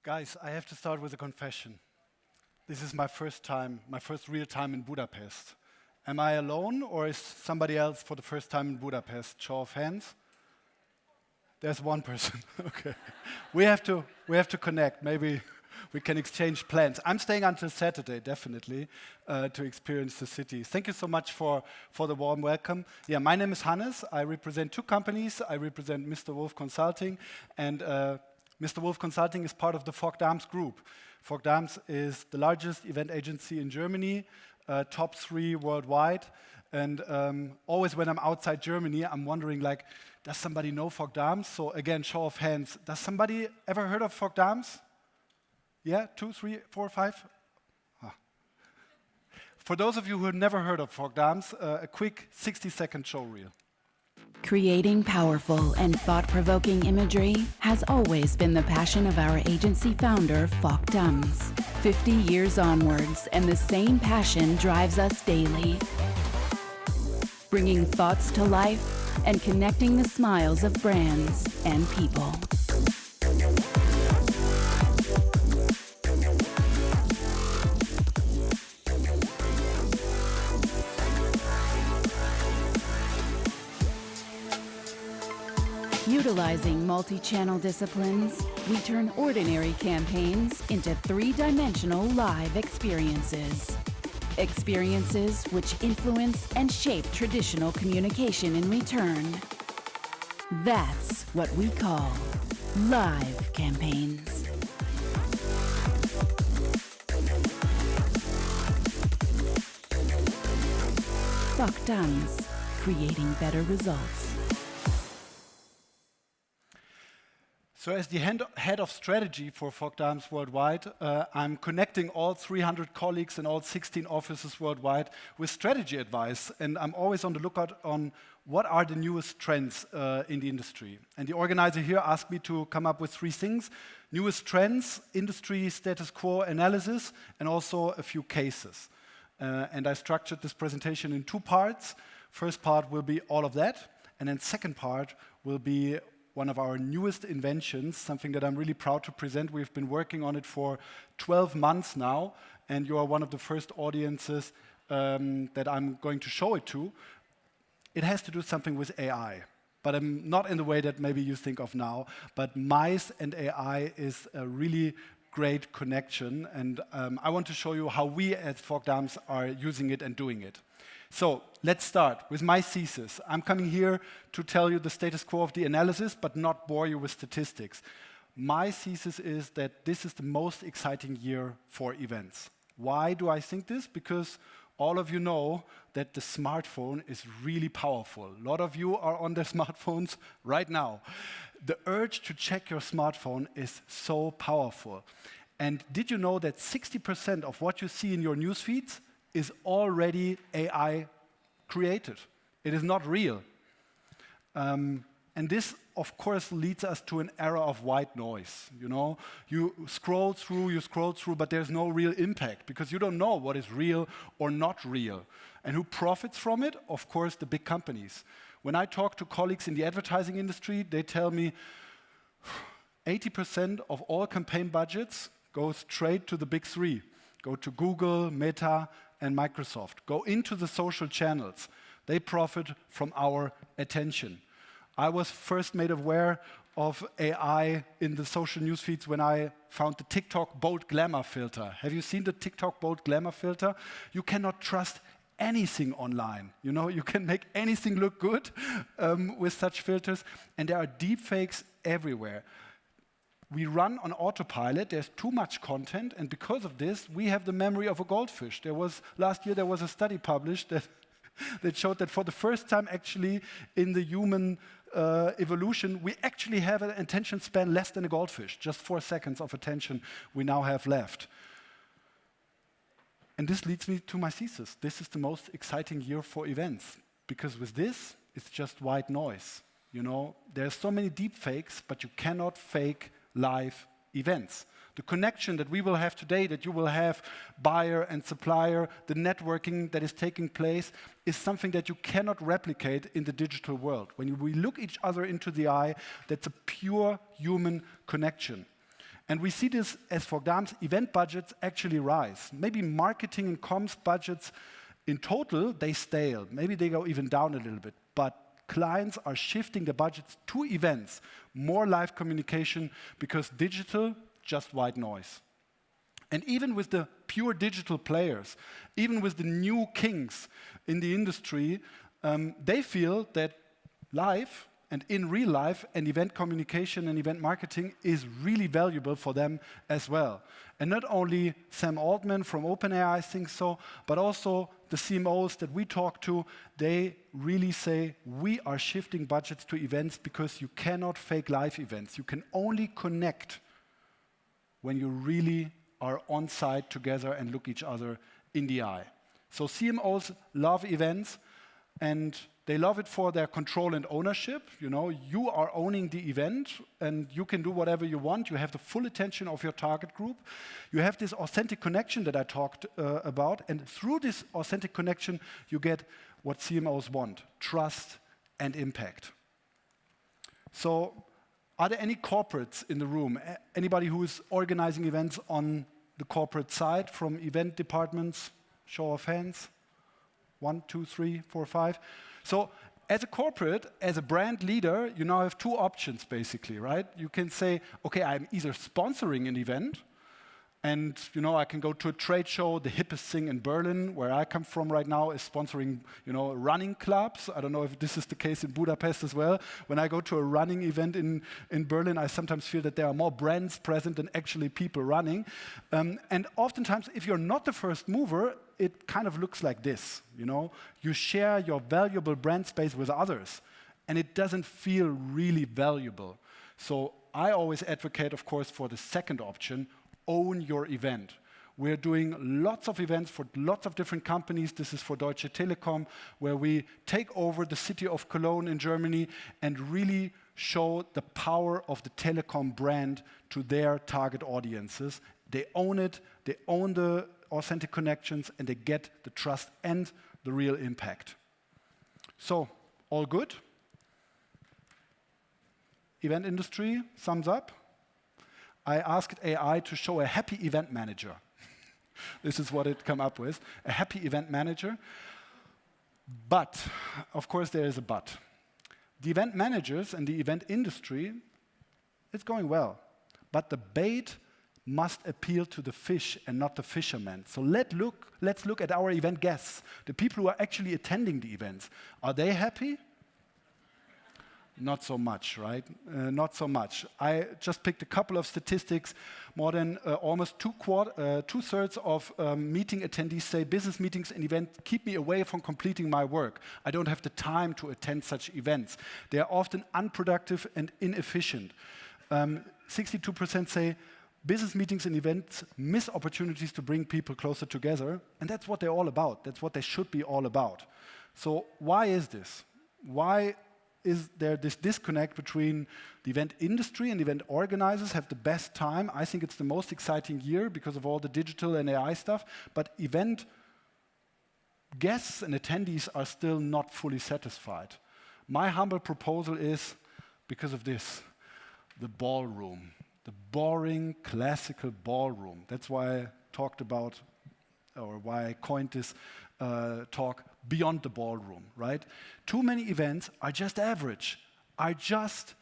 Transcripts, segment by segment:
Guys, I have to start with a confession. This is my first time, my first real time in Budapest. Am I alone or is somebody else for the first time in Budapest? Show of hands. There's one person. Okay. We have to connect. Maybe we can exchange plans. I'm staying until Saturday, definitely, to experience the city. Thank you so much for the warm welcome. Yeah, my name is Hannes. I represent two companies. I represent Mr. Wolf Consulting, and Mr. Wolf Consulting is part of the VOK DAMS group. VOK DAMS is the largest event agency in Germany, top 3 worldwide. And always when I'm outside Germany, I'm wondering, like, does somebody know VOK DAMS? So again, show of hands. Does somebody ever heard of VOK DAMS? Yeah, 2, 3, 4, 5? Ah. For those of you who have never heard of VOK DAMS, a quick 60-second show reel. Creating powerful and thought-provoking imagery has always been the passion of our agency founder, VOK DAMS. 50 years onwards, and the same passion drives us daily. Bringing thoughts to life and connecting the smiles of brands and people. Utilizing multi-channel disciplines, we turn ordinary campaigns into 3-dimensional live experiences. Experiences which influence and shape traditional communication in return. That's what we call live campaigns. VOK DAMS, creating better results. So as the head of strategy for VOK DAMS worldwide, I'm connecting all 300 colleagues in all 16 offices worldwide with strategy advice. And I'm always on the lookout on what are the newest trends in the industry. And the organizer here asked me to come up with 3 things: newest trends, industry status quo analysis, and also a few cases. And I structured this presentation in 2 parts. First part will be all of that. And then second part will be one of our newest inventions, something that I'm really proud to present. We've been working on it for 12 months now, and you are one of the first audiences that I'm going to show it to. It has to do something with AI, but not in the way that maybe you think of now, but mice and AI is a really great connection, and I want to show you how we at VOK DAMS are using it and doing it. So let's start with my thesis. I'm coming here to tell you the status quo of the analysis, but not bore you with statistics. My thesis is that this is the most exciting year for events. Why do I think this? Because all of you know that the smartphone is really powerful. A lot of you are on their smartphones right now. The urge to check your smartphone is so powerful. And did you know that 60% of what you see in your news feeds is already AI created? It is not real. And this, of course, leads us to an era of white noise. You know, you scroll through, but there's no real impact because you don't know what is real or not real. And who profits from it? Of course, the big companies. When I talk to colleagues in the advertising industry, they tell me 80% of all campaign budgets go straight to the big 3. Go to Google, Meta, and Microsoft. Go into the social channels. They profit from our attention. I was first made aware of AI in the social news feeds when I found the TikTok bold glamour filter. Have you seen the TikTok bold glamour filter? You cannot trust anything online. You know, you can make anything look good with such filters, and there are deepfakes everywhere. We run on autopilot, there's too much content, and because of this, we have the memory of a goldfish. Last year there was a study published that showed that for the first time actually in the human evolution, we actually have an attention span less than a goldfish. Just 4 seconds of attention we now have left. And this leads me to my thesis. This is the most exciting year for events, because with this, it's just white noise. You know, there's so many deep fakes, but you cannot fake live events. The connection that we will have today, that you will have buyer and supplier, the networking that is taking place, is something that you cannot replicate in the digital world. When we look each other into the eye, that's a pure human connection. And we see this as VOK DAMS, event budgets actually rise. Maybe marketing and comms budgets in total, they stale. Maybe they go even down a little bit. But clients are shifting the budgets to events, more live communication, because digital, just white noise. And even with the pure digital players, even with the new kings in the industry, they feel that live and in real life and event communication and event marketing is really valuable for them as well. And not only Sam Altman from OpenAI thinks so, but also the CMOs that we talk to, they really say, we are shifting budgets to events because you cannot fake live events. You can only connect when you really are on site together and look each other in the eye. So CMOs love events, and they love it for their control and ownership. You know, you are owning the event, and you can do whatever you want. You have the full attention of your target group. You have this authentic connection that I talked about, and through this authentic connection, you get what CMOs want: trust and impact. So, are there any corporates in the room? Anybody who is organizing events on the corporate side from event departments? Show of hands. 1, 2, 3, 4, 5. So as a corporate, as a brand leader, you now have two options basically, right? You can say, okay, I'm either sponsoring an event, and you know, I can go to a trade show. The hippest thing in Berlin, where I come from right now, is sponsoring, you know, running clubs. I don't know if this is the case in Budapest as well. When I go to a running event in Berlin, I sometimes feel that there are more brands present than actually people running. And oftentimes, if you're not the first mover, it kind of looks like this, you know? You share your valuable brand space with others, and it doesn't feel really valuable. So I always advocate, of course, for the second option: own your event. We're doing lots of events for lots of different companies. This is for Deutsche Telekom, where we take over the city of Cologne in Germany and really show the power of the Telekom brand to their target audiences. They own it, they own the authentic connections, and they get the trust and the real impact. So, all good? Event industry, thumbs up? I asked AI to show a happy event manager. This is what it came up with, a happy event manager. But, of course, there is a but. The event managers and the event industry, it's going well. But the bait must appeal to the fish and not the fishermen. So let's look at our event guests, the people who are actually attending the events. Are they happy? Not so much, right? Not so much. I just picked a couple of statistics. More than almost two-thirds of meeting attendees say business meetings and events keep me away from completing my work. I don't have the time to attend such events. They are often unproductive and inefficient. 62% say business meetings and events miss opportunities to bring people closer together, and that's what they're all about. That's what they should be all about. So why is this? Why is there this disconnect between the event industry and event organizers have the best time? I think it's the most exciting year because of all the digital and AI stuff, but event guests and attendees are still not fully satisfied. My humble proposal is, because of this, the ballroom, the boring classical ballroom. That's why I talked about, or why I coined this talk, beyond the ballroom, right? Too many events are just average, are just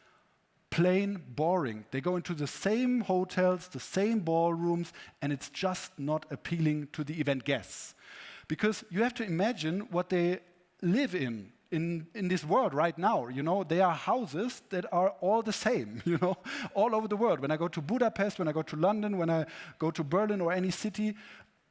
plain boring. They go into the same hotels, the same ballrooms, and it's just not appealing to the event guests. Because you have to imagine what they live in this world right now. You know, they are houses that are all the same, you know, all over the world. When I go to Budapest, when I go to London, when I go to Berlin or any city,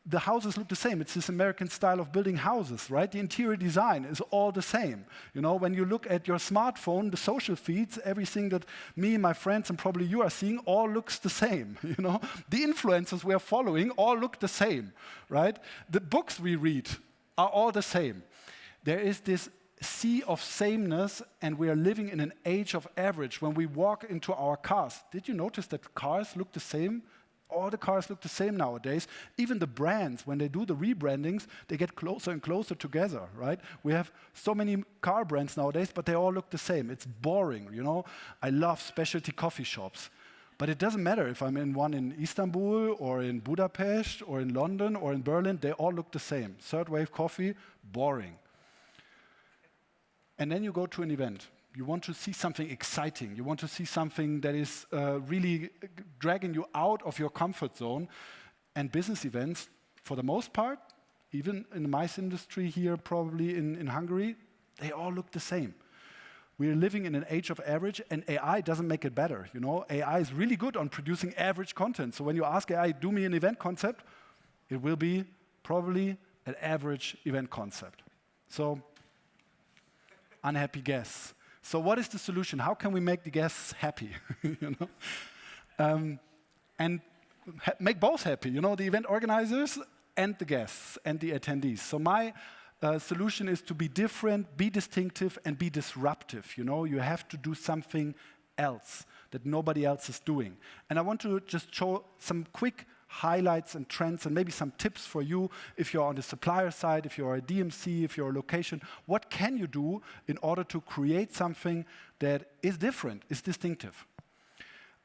the houses look the same. It's this American style of building houses, right? The interior design is all the same. You know, when you look at your smartphone, the social feeds, everything that me, my friends, and probably you are seeing, all looks the same, you know? The influencers we are following all look the same, right? The books we read are all the same. There is this sea of sameness, and we are living in an age of average. When we walk into our cars, did you notice that cars look the same? All the cars look the same nowadays. Even the brands, when they do the rebrandings, they get closer and closer together, right? We have so many car brands nowadays, but they all look the same. It's boring, you know? I love specialty coffee shops. But it doesn't matter if I'm in one in Istanbul or in Budapest or in London or in Berlin, they all look the same. Third wave coffee, boring. And then you go to an event. You want to see something exciting. You want to see something that is really dragging you out of your comfort zone. And business events, for the most part, even in the MICE industry here, probably in Hungary, they all look the same. We're living in an age of average, and AI doesn't make it better. You know, AI is really good on producing average content. So when you ask AI, do me an event concept, it will be probably an average event concept. So, unhappy guests. So what is the solution? How can we make the guests happy? You know? And make both happy, you know, the event organizers and the guests and the attendees. So my solution is to be different, be distinctive, and be disruptive. You know, you have to do something else that nobody else is doing. And I want to just show some quick highlights and trends and maybe some tips for you if you're on the supplier side, if you're a DMC, if you're a location. What can you do in order to create something that is different, is distinctive?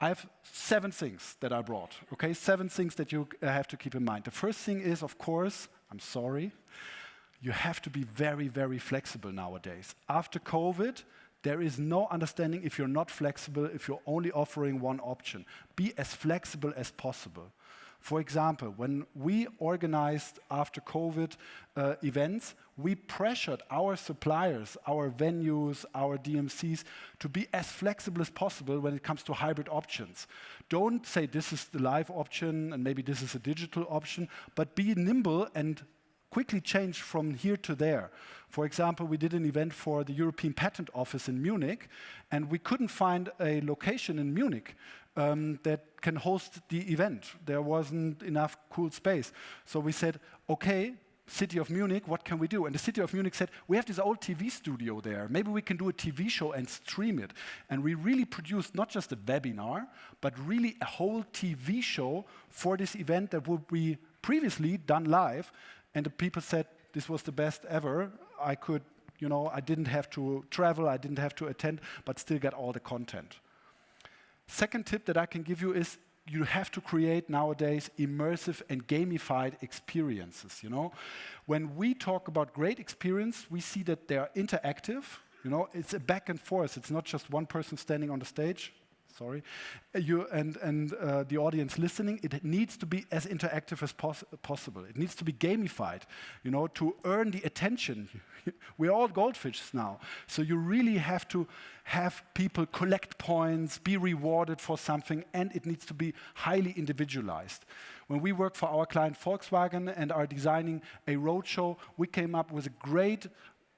I have 7 things that I brought, okay? 7 things that you have to keep in mind. The first thing is, of course, I'm sorry, you have to be very, very flexible nowadays. After COVID, there is no understanding if you're not flexible, if you're only offering one option. Be as flexible as possible. For example, when we organized after COVID events, we pressured our suppliers, our venues, our DMCs to be as flexible as possible when it comes to hybrid options. Don't say this is the live option and maybe this is a digital option, but be nimble and quickly change from here to there. For example, we did an event for the European Patent Office in Munich, and we couldn't find a location in Munich that can host the event. There wasn't enough cool space. So we said, okay, City of Munich, what can we do? And the City of Munich said, we have this old TV studio there. Maybe we can do a TV show and stream it. And we really produced not just a webinar, but really a whole TV show for this event that would be previously done live. And the people said, this was the best ever. I could, you know, I didn't have to travel, I didn't have to attend, but still get all the content. Second tip that I can give you is you have to create nowadays immersive and gamified experiences, you know. When we talk about great experience, we see that they are interactive, you know, it's a back and forth. It's not just one person standing on the stage. Sorry, you and the audience listening, it needs to be as interactive as possible. It needs to be gamified, you know, to earn the attention. We're all goldfishes now. So you really have to have people collect points, be rewarded for something, and it needs to be highly individualized. When we work for our client Volkswagen and are designing a roadshow, we came up with a great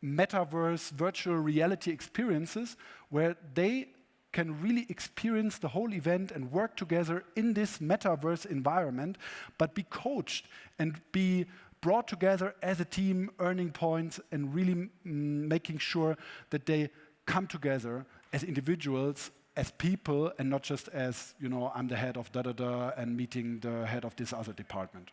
metaverse virtual reality experiences where they can really experience the whole event and work together in this metaverse environment, but be coached and be brought together as a team, earning points and really making sure that they come together as individuals, as people, and not just as, you know, I'm the head of da-da-da and meeting the head of this other department.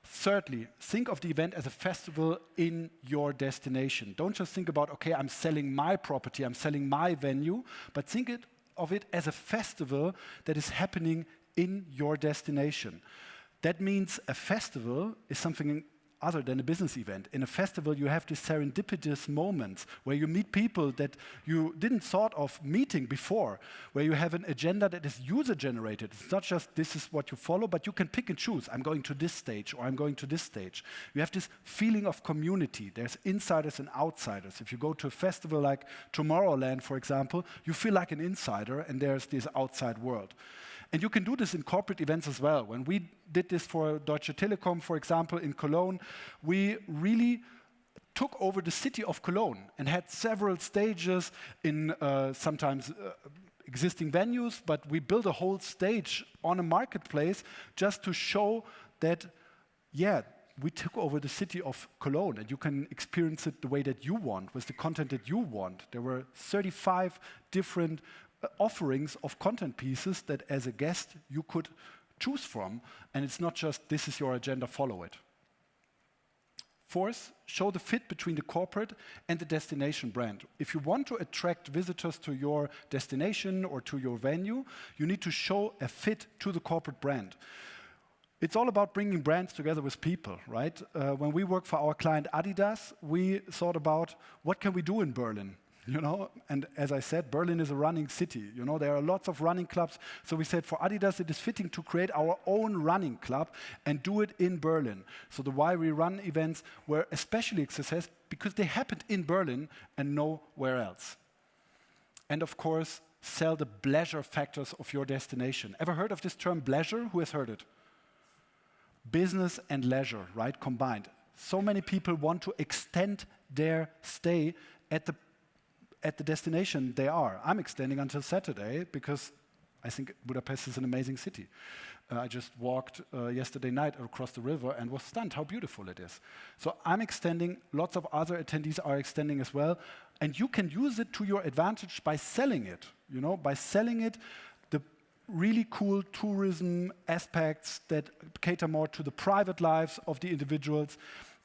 Thirdly, think of the event as a festival in your destination. Don't just think about, okay, I'm selling my property, I'm selling my venue, but think of it as a festival that is happening in your destination. That means a festival is something other than a business event. In a festival, you have these serendipitous moments where you meet people that you didn't thought of meeting before, where you have an agenda that is user-generated. It's not just this is what you follow, but you can pick and choose. I'm going to this stage or I'm going to this stage. You have this feeling of community. There's insiders and outsiders. If you go to a festival like Tomorrowland, for example, you feel like an insider and there's this outside world. And you can do this in corporate events as well. When we did this for Deutsche Telekom, for example, in Cologne, we really took over the city of Cologne and had several stages in sometimes existing venues, but we built a whole stage on a marketplace just to show that, yeah, we took over the city of Cologne and you can experience it the way that you want, with the content that you want. There were 35 different offerings of content pieces that as a guest you could choose from, and it's not just this is your agenda, follow it. Fourth, show the fit between the corporate and the destination brand. If you want to attract visitors to your destination or to your venue, you need to show a fit to the corporate brand. It's all about bringing brands together with people, right? When we work for our client Adidas, we thought about what can we do in Berlin, you know? And as I said, Berlin is a running city. You know, there are lots of running clubs. So we said for Adidas, it is fitting to create our own running club and do it in Berlin. So the Why We Run events were especially a success because they happened in Berlin and nowhere else. And of course, sell the pleasure factors of your destination. Ever heard of this term pleasure? Who has heard it? Business and leisure, right, combined. So many people want to extend their stay at the destination they are. I'm extending until Saturday because I think Budapest is an amazing city. I just walked yesterday night across the river and was stunned how beautiful it is. So I'm extending, lots of other attendees are extending as well, and you can use it to your advantage by selling it, you know, by selling it really cool tourism aspects that cater more to the private lives of the individuals.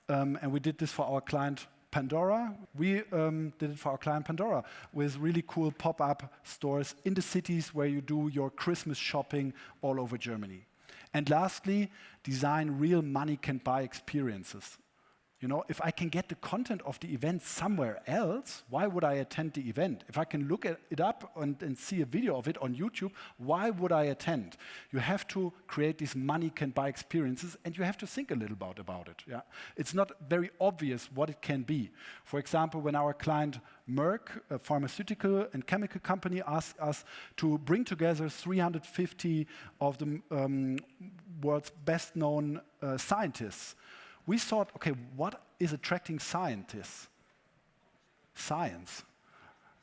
And we did this for our client Pandora. We did it for our client Pandora with really cool pop-up stores in the cities where you do your Christmas shopping all over Germany. And lastly, design real money-can-buy experiences. You know, if I can get the content of the event somewhere else, why would I attend the event? If I can look it up and see a video of it on YouTube, why would I attend? You have to create these money-can-buy experiences, and you have to think a little about it. Yeah? It's not very obvious what it can be. For example, when our client Merck, a pharmaceutical and chemical company, asked us to bring together 350 of the world's best-known scientists, we thought, okay, what is attracting scientists? Science.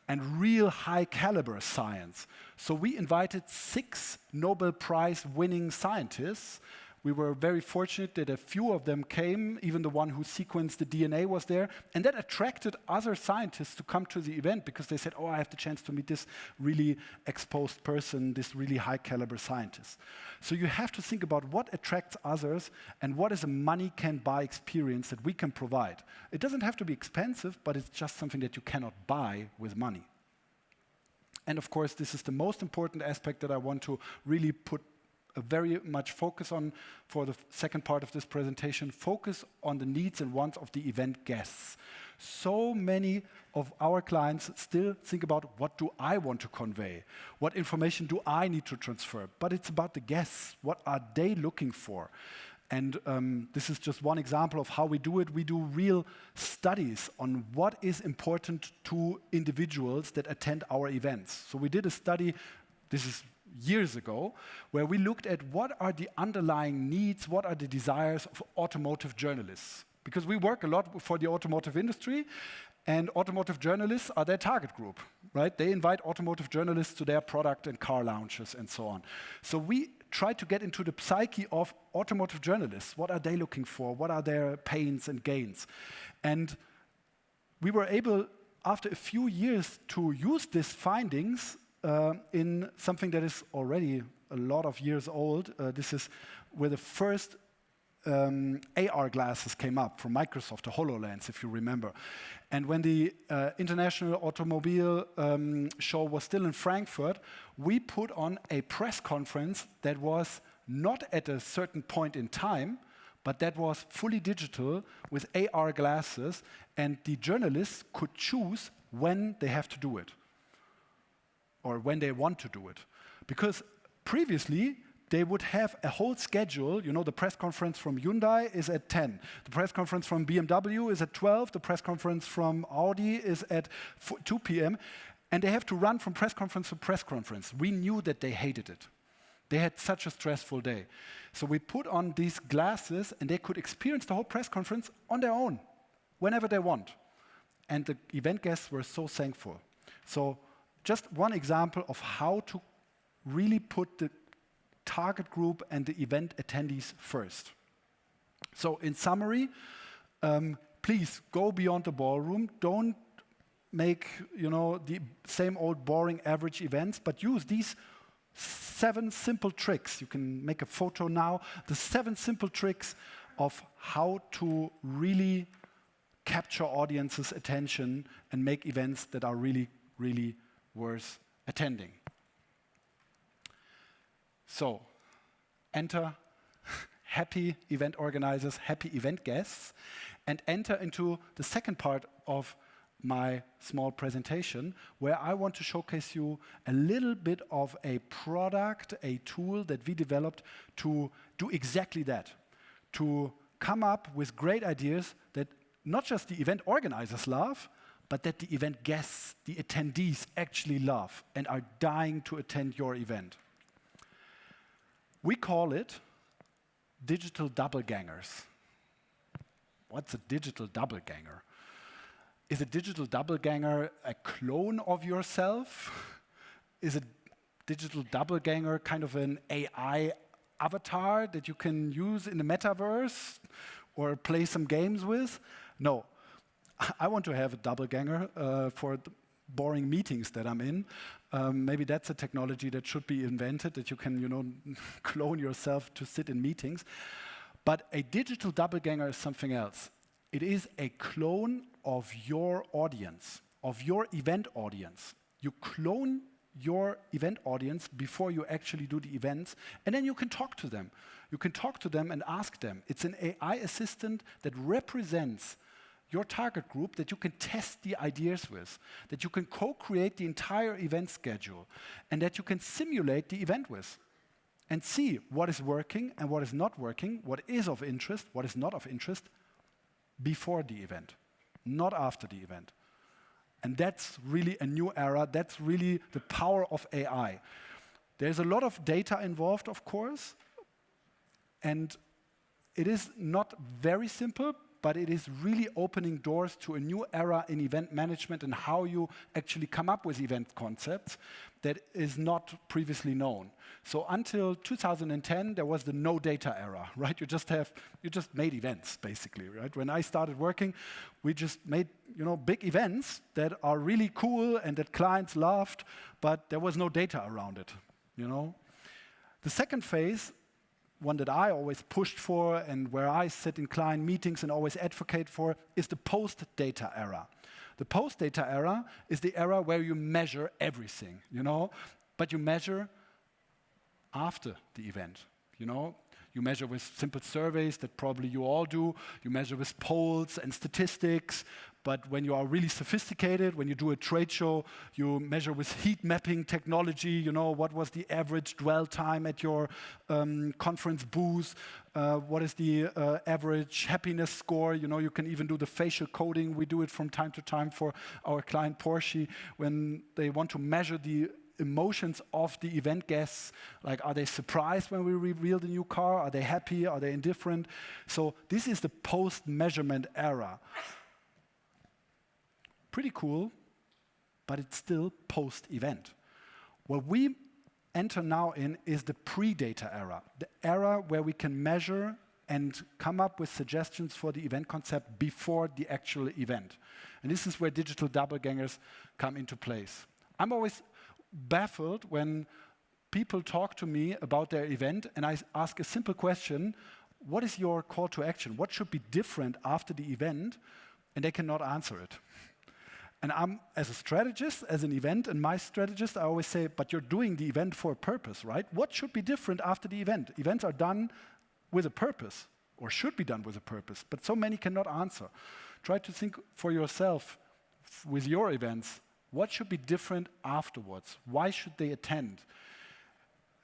And real high caliber science. So we invited 6 Nobel Prize winning scientists. We were very fortunate that a few of them came, even the one who sequenced the DNA was there, and that attracted other scientists to come to the event because they said, oh, I have the chance to meet this really exposed person, this really high caliber scientist. So you have to think about what attracts others and what is a money-can-buy experience that we can provide. It doesn't have to be expensive, but it's just something that you cannot buy with money. And of course, this is the most important aspect that I want to really put a very much focus on for the second part of this presentation, focus on the needs and wants of the event guests. So many of our clients still think about what do I want to convey? What information do I need to transfer? But it's about the guests. What are they looking for? And this is just one example of how we do it. We do real studies on what is important to individuals that attend our events. So we did a study, this is years ago, where we looked at what are the underlying needs, what are the desires of automotive journalists. Because we work a lot for the automotive industry, and automotive journalists are their target group, right? They invite automotive journalists to their product and car launches and so on. So we try to get into the psyche of automotive journalists. What are they looking for? What are their pains and gains? And we were able, after a few years, to use these findings in something that is already a lot of years old. This is where the first AR glasses came up from Microsoft, the HoloLens, if you remember. And when the International Automobile Show was still in Frankfurt, we put on a press conference that was not at a certain point in time, but that was fully digital with AR glasses, and the journalists could choose when they have to do it, or when they want to do it. Because previously, they would have a whole schedule. You know, the press conference from Hyundai is at 10. The press conference from BMW is at 12. The press conference from Audi is at 2 p.m. And they have to run from press conference to press conference. We knew that they hated it. They had such a stressful day. So we put on these glasses, and they could experience the whole press conference on their own, whenever they want. And the event guests were so thankful. So just one example of how to really put the target group and the event attendees first. So in summary, please go beyond the ballroom. Don't make, you know, the same old boring average events, but use these 7 simple tricks. You can make a photo now. The 7 simple tricks of how to really capture audiences' attention and make events that are really, really worth attending. So, enter happy event organizers, happy event guests, and enter into the second part of my small presentation, where I want to showcase you a little bit of a product, a tool that we developed to do exactly that, to come up with great ideas that not just the event organizers love, but that the event guests, the attendees actually love and are dying to attend your event. We call it digital doppelgangers. What's a digital doppelganger? Is a digital doppelganger a clone of yourself? Is a digital doppelganger kind of an AI avatar that you can use in the metaverse or play some games with? No. I want to have a doppelganger for the boring meetings that I'm in. Maybe that's a technology that should be invented, that you can, clone yourself to sit in meetings. But a digital doppelganger is something else. It is a clone of your audience, of your event audience. You clone your event audience before you actually do the events, and then you can talk to them. You can talk to them and ask them. It's an AI assistant that represents your target group that you can test the ideas with, that you can co-create the entire event schedule, and that you can simulate the event with, and see what is working and what is not working, what is of interest, what is not of interest, before the event, not after the event. And that's really a new era. That's really the power of AI. There's a lot of data involved, of course, and it is not very simple, but it is really opening doors to a new era in event management and how you actually come up with event concepts that is not previously known. So until 2010, there was the no data era, right? You just made events, basically, right? When I started working, we just made, big events that are really cool and that clients loved, but there was no data around it, The second phase, one that I always pushed for and where I sit in client meetings and always advocate for, is the post-data era. The post-data era is the era where you measure everything, but you measure after the event, You measure with simple surveys that probably you all do. You measure with polls and statistics. But when you are really sophisticated, when you do a trade show, you measure with heat mapping technology. What was the average dwell time at your conference booth? What is the average happiness score? You can even do the facial coding. We do it from time to time for our client Porsche when they want to measure the emotions of the event guests, like are they surprised when we reveal the new car? Are they happy? Are they indifferent? So this is the post-measurement era. Pretty cool, but it's still post-event. What we enter now in is the pre-data era, the era where we can measure and come up with suggestions for the event concept before the actual event. And this is where digital doppelgangers come into place. I'm always baffled when people talk to me about their event and I ask a simple question: what is your call to action? What should be different after the event? And they cannot answer it. And I'm, as a strategist, as an event and my strategist, I always say, but you're doing the event for a purpose, right? What should be different after the event? Events are done with a purpose, or should be done with a purpose, but so many cannot answer. Try to think for yourself with your events. What should be different afterwards? Why should they attend?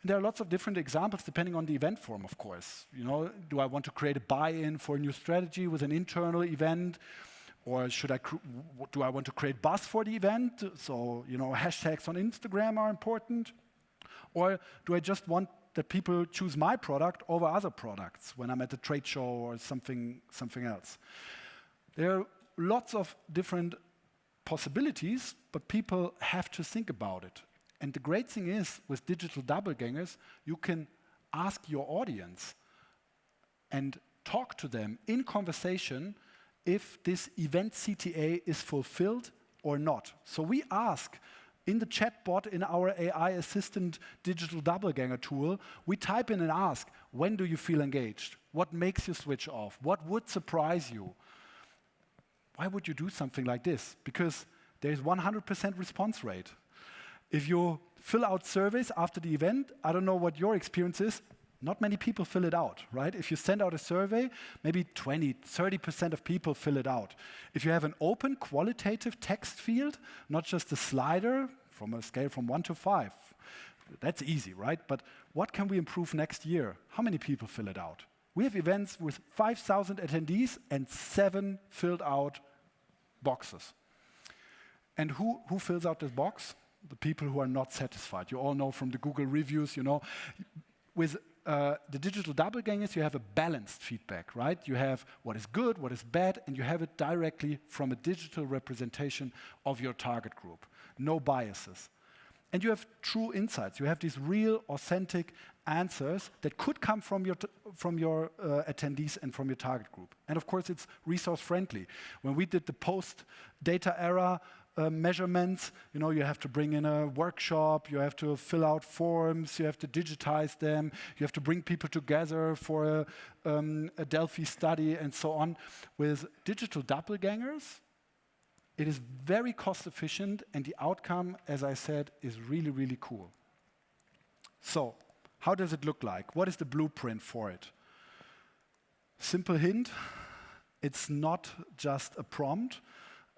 There are lots of different examples depending on the event form, of course. Do I want to create a buy-in for a new strategy with an internal event? Or do I want to create buzz for the event? So, hashtags on Instagram are important. Or do I just want that people choose my product over other products when I'm at a trade show or something else? There are lots of different possibilities, but people have to think about it. And the great thing is, with digital doppelgangers, you can ask your audience and talk to them in conversation if this event CTA is fulfilled or not. So we ask in the chatbot in our AI assistant digital doppelganger tool, we type in and ask, when do you feel engaged? What makes you switch off? What would surprise you? Why would you do something like this? Because there's 100% response rate. If you fill out surveys after the event, I don't know what your experience is, not many people fill it out, right? If you send out a survey, maybe 20, 30% of people fill it out. If you have an open qualitative text field, not just a slider from a scale from 1 to 5, that's easy, right? But what can we improve next year? How many people fill it out? We have events with 5,000 attendees and 7 filled out boxes. And who fills out this box? The people who are not satisfied. You all know from the Google reviews, with the digital doppelgangers, you have a balanced feedback, right? You have what is good, what is bad, and you have it directly from a digital representation of your target group. No biases. And you have true insights. You have these real, authentic answers that could come from your attendees and from your target group. And of course, it's resource friendly. When we did the post-data era measurements, you have to bring in a workshop, you have to fill out forms, you have to digitize them, you have to bring people together for a Delphi study and so on. With digital doppelgangers, it is very cost efficient, and the outcome, as I said, is really, really cool. So, how does it look like? What is the blueprint for it? Simple hint, it's not just a prompt,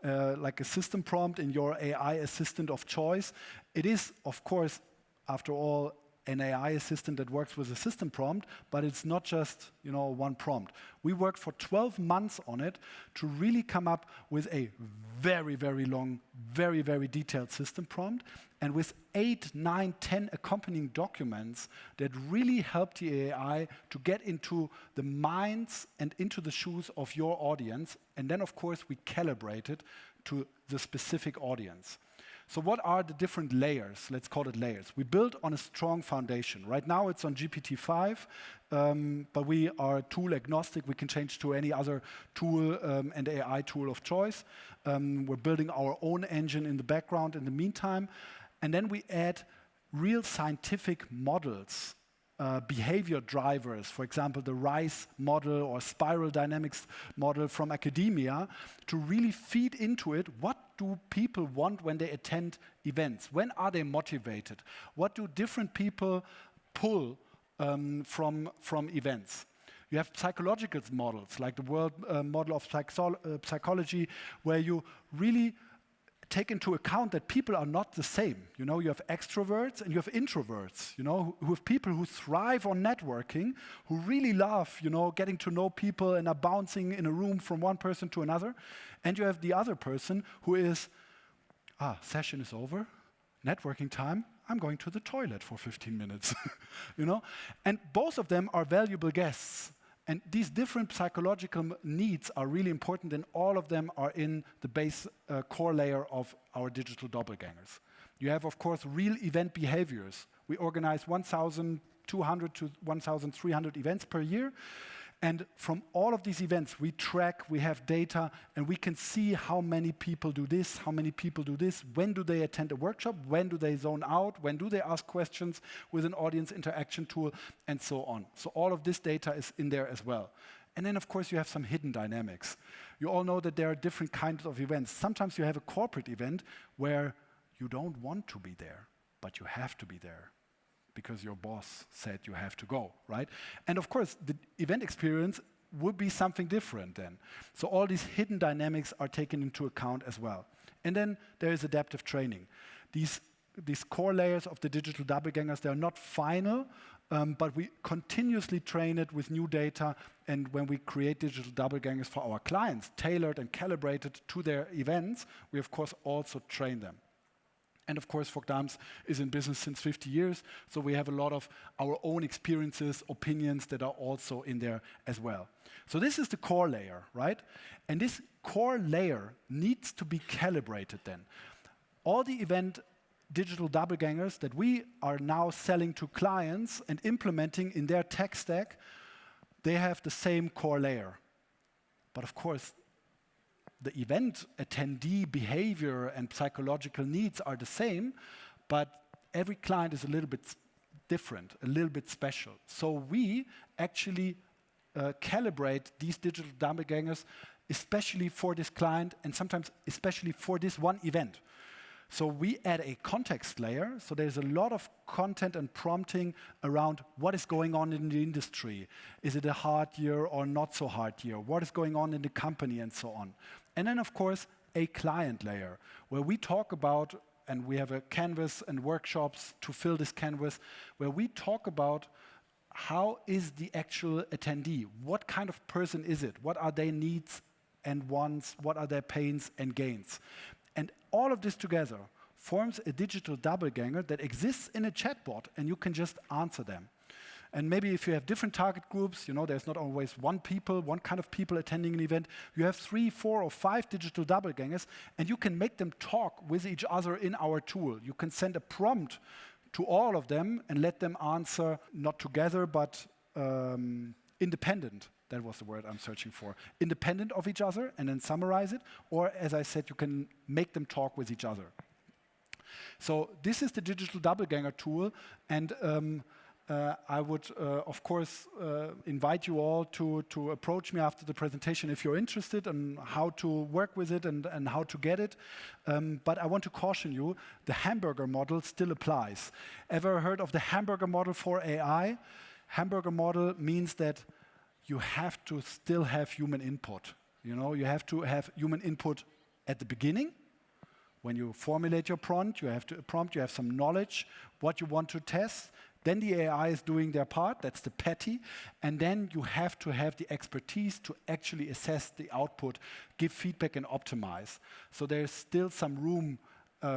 like a system prompt in your AI assistant of choice. It is, of course, after all, an AI assistant that works with a system prompt, but it's not just one prompt. We worked for 12 months on it to really come up with a very, very long, very, very detailed system prompt, and with 8, 9, 10 accompanying documents that really help the AI to get into the minds and into the shoes of your audience. And then, of course, we calibrate it to the specific audience. So what are the different layers? Let's call it layers. We build on a strong foundation. Right now it's on GPT-5, but we are tool agnostic. We can change to any other tool and AI tool of choice. We're building our own engine in the background in the meantime. And then we add real scientific models, behavior drivers, for example, the RISE model or spiral dynamics model from academia, to really feed into it. What do people want when they attend events? When are they motivated? What do different people pull from events? You have psychological models, like the world model of psychology, where you really take into account that people are not the same. You have extroverts and you have introverts, who have people who thrive on networking, who really love, getting to know people and are bouncing in a room from one person to another. And you have the other person who is, session is over, networking time, I'm going to the toilet for 15 minutes, And both of them are valuable guests. And these different psychological needs are really important, and all of them are in the base core layer of our digital doppelgangers. You have, of course, real event behaviors. We organize 1,200 to 1,300 events per year. And from all of these events, we track, we have data, and we can see how many people do this, how many people do this, when do they attend a workshop, when do they zone out, when do they ask questions with an audience interaction tool, and so on. So all of this data is in there as well. And then, of course, you have some hidden dynamics. You all know that there are different kinds of events. Sometimes you have a corporate event where you don't want to be there, but you have to be there, because your boss said you have to go, right? And of course, the event experience would be something different then. So all these hidden dynamics are taken into account as well. And then there is adaptive training. These core layers of the digital doppelgangers, they're not final, but we continuously train it with new data. And when we create digital doppelgangers for our clients, tailored and calibrated to their events, we of course also train them. And of course, VOK DAMS is in business since 50 years, so we have a lot of our own experiences, opinions that are also in there as well. So this is the core layer, right? And this core layer needs to be calibrated then. All the event digital doppelgangers that we are now selling to clients and implementing in their tech stack, they have the same core layer. But of course, the event attendee behavior and psychological needs are the same, but every client is a little bit different, a little bit special. So we actually calibrate these digital doppelgangers, especially for this client and sometimes especially for this one event. So we add a context layer, so there's a lot of content and prompting around what is going on in the industry. Is it a hard year or not so hard year? What is going on in the company and so on. And then of course, a client layer, where we talk about, and we have a canvas and workshops to fill this canvas, where we talk about how is the actual attendee? What kind of person is it? What are their needs and wants? What are their pains and gains? And all of this together forms a digital doppelganger that exists in a chatbot, and you can just answer them. And maybe if you have different target groups, you know, there's not always one kind of people attending an event. You have 3, 4, or 5 digital doppelgangers, and you can make them talk with each other in our tool. You can send a prompt to all of them and let them answer, not together, but independent. That was the word I'm searching for. Independent of each other, and then summarize it. Or, as I said, you can make them talk with each other. So this is the digital doppelganger tool, and I would, of course, invite you all to approach me after the presentation if you're interested in how to work with it and how to get it. But I want to caution you, the hamburger model still applies. Ever heard of the hamburger model for AI? Hamburger model means that you have to still have human input. You know, you have to have human input at the beginning. When you formulate your prompt, you have some knowledge, what you want to test. Then the AI is doing their part, that's the patty. And then you have to have the expertise to actually assess the output, give feedback and optimize. So there's still some room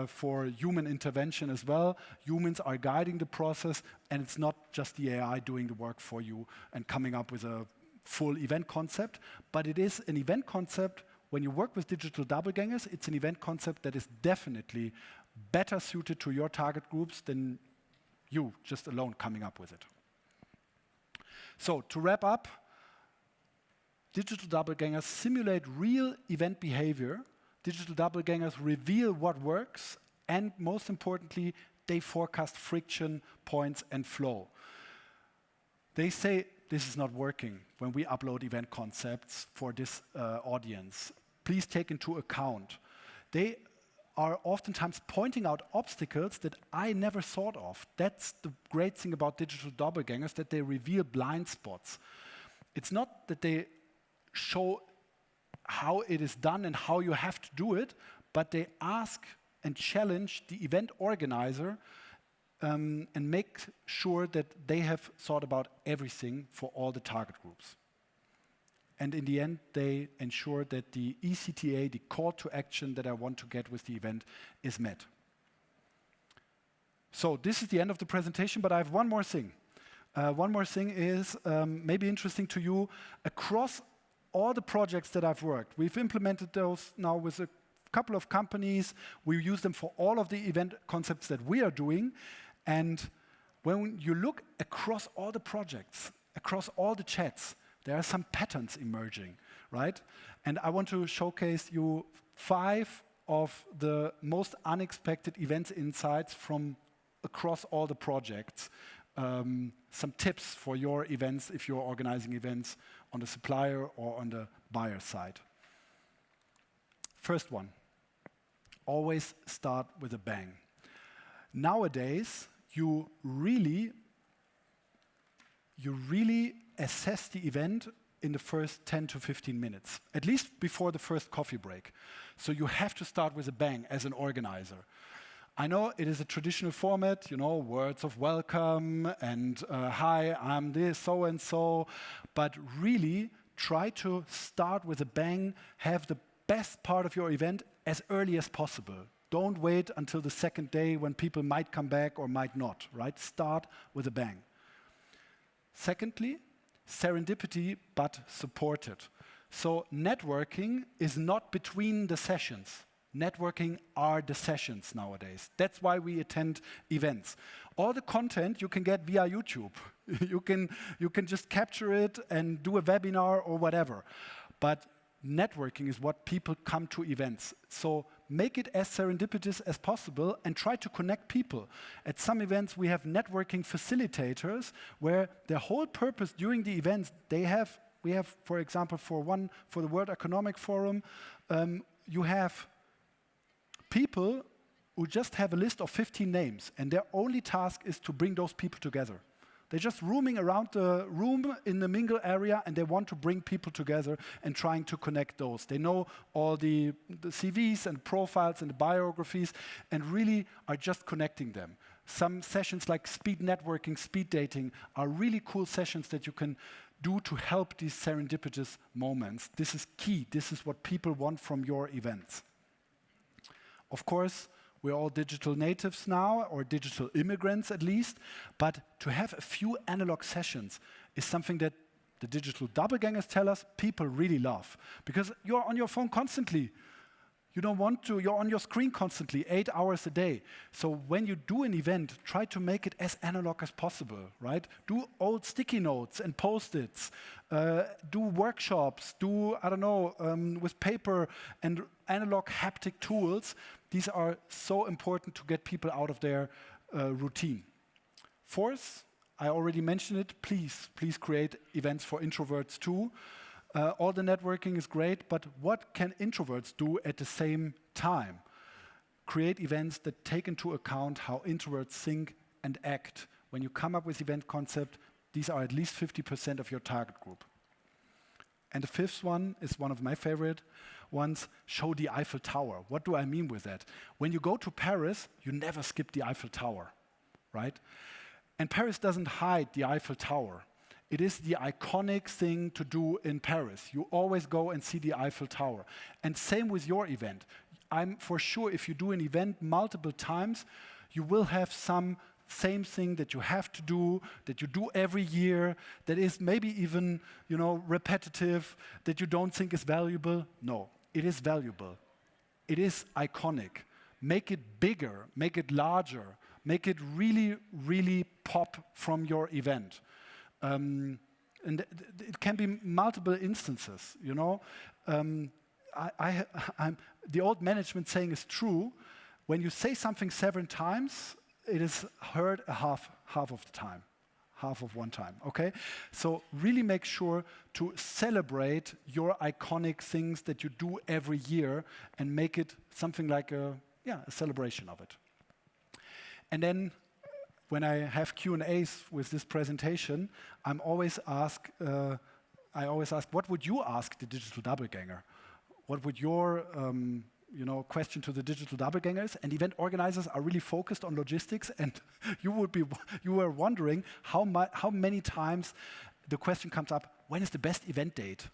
for human intervention as well. Humans are guiding the process, and it's not just the AI doing the work for you and coming up with a full event concept, but it is an event concept. When you work with digital doppelgangers, it's an event concept that is definitely better suited to your target groups than you just alone coming up with it. So to wrap up, digital doppelgangers simulate real event behavior. Digital doppelgangers reveal what works, and most importantly, they forecast friction points and flow. They say this is not working when we upload event concepts for this audience. Please take into account. They are oftentimes pointing out obstacles that I never thought of. That's the great thing about digital doppelgangers, that they reveal blind spots. It's not that they show how it is done and how you have to do it, but they ask and challenge the event organizer and make sure that they have thought about everything for all the target groups. And in the end, they ensure that the ECTA, the call to action that I want to get with the event, is met. So this is the end of the presentation, but I have one more thing. One more thing is maybe interesting to you. Across all the projects that I've worked, we've implemented those now with a couple of companies. We use them for all of the event concepts that we are doing. And when you look across all the projects, across all the chats, there are some patterns emerging, right? And I want to showcase you 5 of the most unexpected events insights from across all the projects. Some tips for your events if you're organizing events on the supplier or on the buyer side. First one, always start with a bang. Nowadays, you really assess the event in the first 10 to 15 minutes, at least before the first coffee break. So you have to start with a bang as an organizer. I know it is a traditional format, you know, words of welcome and hi, I'm this, so and so, but really try to start with a bang, have the best part of your event as early as possible. Don't wait until the second day when people might come back or might not, right? Start with a bang. Secondly, serendipity, but supported. So networking is not between the sessions. Networking are the sessions nowadays. That's why we attend events. All the content you can get via YouTube. You can just capture it and do a webinar or whatever. But networking is what people come to events. So make it as serendipitous as possible and try to connect people. At some events, we have networking facilitators where their whole purpose during the events, they have for example, for the World Economic Forum, you have people who just have a list of 15 names, and their only task is to bring those people together. They're just roaming around the room in the mingle area, and they want to bring people together and trying to connect those. They know all the CVs and profiles and the biographies, and really are just connecting them. Some sessions like speed networking, speed dating are really cool sessions that you can do to help these serendipitous moments. This is key. This is what people want from your events. Of course, we're all digital natives now, or digital immigrants at least, but to have a few analog sessions is something that the digital doppelgangers tell us people really love. Because you're on your phone constantly. You don't want to, you're on your screen constantly, 8 hours a day. So when you do an event, try to make it as analog as possible, right? Do old sticky notes and Post-its. Do workshops, with paper and analog haptic tools. These are so important to get people out of their routine. Fourth, I already mentioned it, please create events for introverts too. All the networking is great, but what can introverts do at the same time? Create events that take into account how introverts think and act. When you come up with event concept, these are at least 50% of your target group. And the fifth one is one of my favorite ones, show the Eiffel Tower. What do I mean with that? When you go to Paris, you never skip the Eiffel Tower, right? And Paris doesn't hide the Eiffel Tower. It is the iconic thing to do in Paris. You always go and see the Eiffel Tower. And same with your event. I'm for sure if you do an event multiple times, you will have some same thing that you have to do, that you do every year, that is maybe even, repetitive, that you don't think is valuable. No, it is valuable. It is iconic. Make it bigger, make it larger, make it really, really pop from your event. And it can be multiple instances, the old management saying is true. When you say something 7 times, it is heard half of the time, half of one time, okay? So really make sure to celebrate your iconic things that you do every year and make it something like a celebration of it. And then when I have Q&As with this presentation, I always ask, what would you ask the digital doppelganger? What would your question to the digital doppelgangers? And event organizers are really focused on logistics, and you were wondering how many times the question comes up, when is the best event date?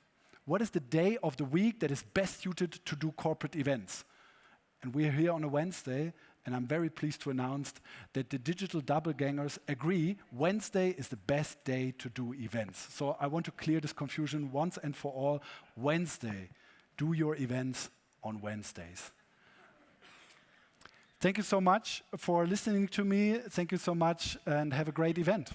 What is the day of the week that is best suited to do corporate events? And we're here on a Wednesday, and I'm very pleased to announce that the digital doppelgangers agree Wednesday is the best day to do events. So I want to clear this confusion once and for all. Wednesday, do your events on Wednesdays. Thank you so much for listening to me. Thank you so much, and have a great event.